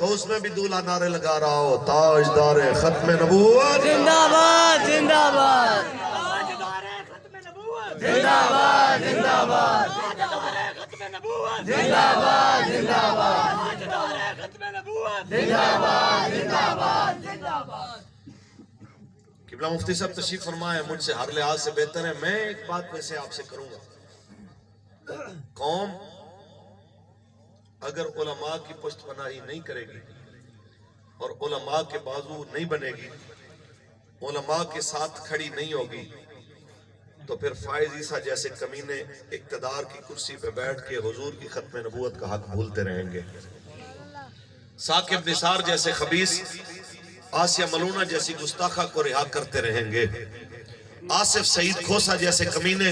تو اس میں بھی دولہا نعرے لگا رہا ہو، تاجدار ختم نبوت زندہ باد زندہ باد زندہ باد زندہ باد زندہ باد زندہ باد زندہ باد زندہ باد زندہ باد۔ قبلہ مفتی صاحب تشریف فرمائے، مجھ سے ہر لحاظ سے بہتر ہے۔ میں ایک بات ویسے آپ سے کروں گا، قوم اگر علماء کی پشت پناہی نہیں کرے گی اور علماء کے بازو نہیں بنے گی، علماء کے ساتھ کھڑی نہیں ہوگی، تو پھر فائز عیسیٰ جیسے کمینے اقتدار کی کرسی پہ بیٹھ کے حضور کی ختم نبوت کا حق بھولتے رہیں گے۔ ثاقب نثار جیسے خبیث آسیہ ملونہ جیسی گستاخہ کو رہا کرتے رہیں گے۔ آصف سعید کھوسا جیسے کمینے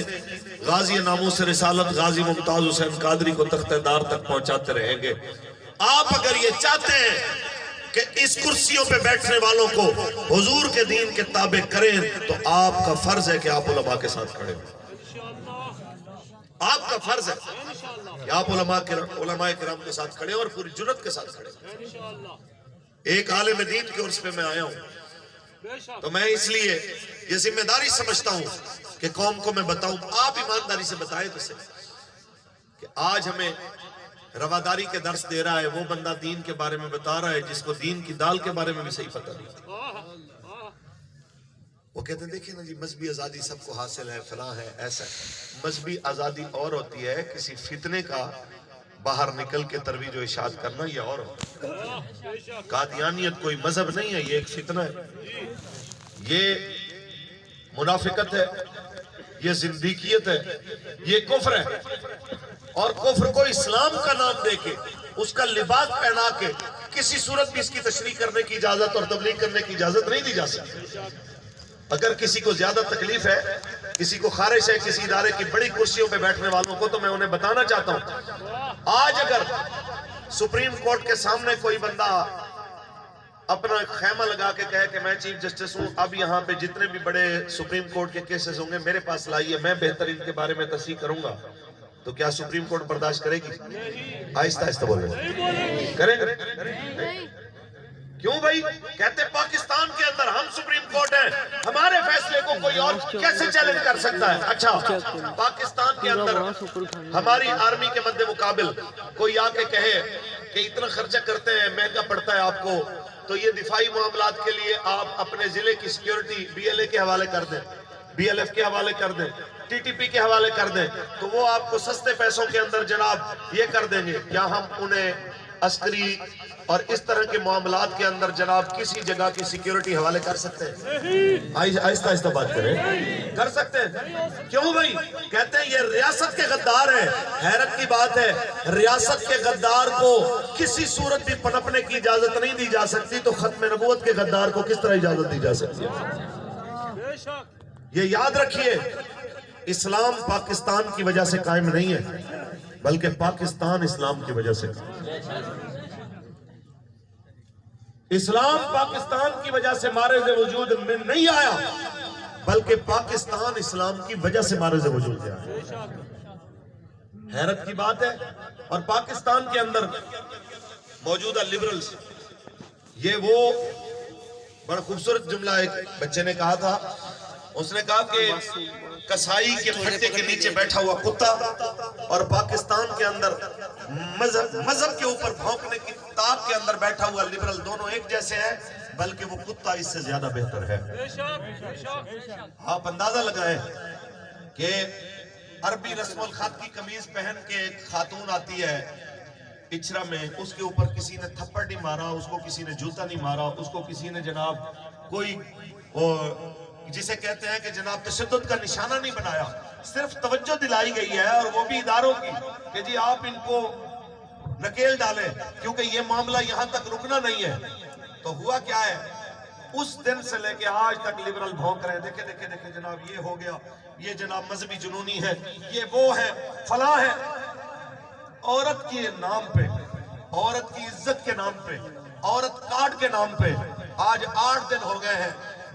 غازی ناموس رسالت غازی ممتاز حسین قادری کو تختہ دار تک پہنچاتے رہیں گے۔ آپ اگر یہ چاہتے ہیں کہ اس کرسیوں پہ بیٹھنے والوں کو حضور کے دین کے تابع کریں، تو آپ کا فرض ہے کہ آپ علماء کے ساتھ کھڑے ہوں۔ آپ کا فرض ہے کہ آپ علماء کرام کے ساتھ کھڑے اور پوری جرات کے ساتھ کھڑے۔ ایک عالم دین کے عرص پہ میں آیا ہوں، تو میں اس لیے یہ ذمہ داری سمجھتا ہوں کہ قوم کو میں بتاؤں، آپ ایمانداری سے بتائیں تو سے کہ آج ہمیں رواداری کے درس دے رہا ہے وہ بندہ دین کے بارے میں بتا رہا ہے جس کو دین کی دال کے بارے میں بھی صحیح پتہ نہیں۔ وہ کہتے ہیں دیکھیں نا جی، مذہبی آزادی سب کو حاصل ہے، فلاں ہے، ایسا ہے۔ مذہبی آزادی اور ہوتی ہے کسی فتنے کا باہر نکل کے ترویج و اشاعت کرنا، یہ اور ہوتا ہے۔ قادیانیت کوئی مذہب نہیں ہے، یہ ایک فتنہ ہے، یہ منافقت ہے، یہ زندیقیت ہے، یہ کفر ہے۔ اور کفر کو اسلام کا نام دے کے، اس کا لباس پہنا کے کسی صورت بھی اس کی تشریح کرنے کی اجازت اور تبلیغ کرنے کی اجازت نہیں دی جا سکتی۔ اگر کسی کو زیادہ تکلیف ہے، کسی کو خارش ہے کسی ادارے کی بڑی کرسیوں پہ بیٹھنے والوں کو، تو میں انہیں بتانا چاہتا ہوں، آج اگر سپریم کورٹ کے سامنے کوئی بندہ اپنا خیمہ لگا کے کہے کہ میں چیف جسٹس ہوں، اب یہاں پہ جتنے بھی بڑے سپریم کورٹ کے کیسز ہوں گے میرے پاس لائیے، میں بہتر ان کے بارے میں تصحیح کروں گا، تو کیا سپریم کورٹ برداشت کرے گی؟ آہستہ آہستہ بولیں کریں گے؟ کیوں بھائی؟ کہتے پاکستان کے اندر ہم سپریم کورٹ ہیں، ہمارے فیصلے کو کوئی اور کیسے چیلنج کر سکتا ہے؟ اچھا، پاکستان کے اندر ہماری آرمی کے مد مقابل کوئی آ کے کہے کہ اتنا خرچہ کرتے ہیں، مہنگا پڑتا ہے آپ کو، تو یہ دفاعی معاملات کے لیے آپ اپنے ضلع کی سیکیورٹی بی ایل اے کے حوالے کر دیں، بی ایل ایف کے حوالے کر دیں، ٹی ٹی پی کے حوالے کر دیں، تو وہ آپ کو سستے پیسوں کے اندر جناب یہ کر دیں گے۔ کیا ہم انہیں عسکری اور اس طرح کے معاملات کے اندر جناب کسی جگہ کی سیکیورٹی حوالے کر سکتے ہیں؟ آہستہ آہستہ بات کریں، کر سکتے ہیں؟ کیوں بھائی؟ کہتے ہیں یہ ریاست کے غدار ہیں۔ حیرت کی بات ہے، ریاست کے غدار کو کسی صورت بھی پنپنے کی اجازت نہیں دی جا سکتی، تو ختم نبوت کے غدار کو کس طرح اجازت دی جا سکتی ہے؟ یہ یاد رکھیے، اسلام پاکستان کی وجہ سے قائم نہیں ہے، بلکہ پاکستان اسلام کی وجہ سے قائم ہے۔ اسلام پاکستان کی وجہ سے مارز وجود میں نہیں آیا، بلکہ پاکستان اسلام کی وجہ سے مارز وجود میں آیا۔ حیرت کی بات ہے۔ اور پاکستان کے اندر موجودہ لبرلز، یہ وہ بڑا خوبصورت جملہ ایک بچے نے کہا تھا، اس نے کہا کہ کسائی کے پھٹے کے نیچے بیٹھا ہوا کتا اور پاکستان کے اندر مذہب کے اوپر بھونکنے کی تاب کے اندر بیٹھا ہوا لبرل دونوں ایک جیسے ہیں، بلکہ وہ کتا اس سے زیادہ بہتر ہے۔ آپ اندازہ لگائیں کہ عربی رسم الخط کی قمیض پہن کے ایک خاتون آتی ہے اچھرا میں، اس کے اوپر کسی نے تھپڑ نہیں مارا، اس کو کسی نے جوتا نہیں مارا، اس کو کسی نے جناب کوئی جسے کہتے ہیں کہ جناب تشدد کا نشانہ نہیں بنایا، صرف توجہ دلائی گئی ہے، اور وہ بھی اداروں کی کہ جی آپ ان کو نکیل ڈالیں کیونکہ یہ معاملہ یہاں تک رکنا نہیں ہے۔ تو ہوا کیا ہے، اس دن سے لے کے آج تک لبرل بھونک رہے ہیں، دیکھیں دیکھیں دیکھیں جناب یہ ہو گیا، یہ جناب مذہبی جنونی ہے، یہ وہ ہے، فلاں ہے۔ عورت کے نام پہ، عورت کی عزت کے نام پہ، عورت کارڈ کے نام پہ آج 8 دن ہو گئے ہیں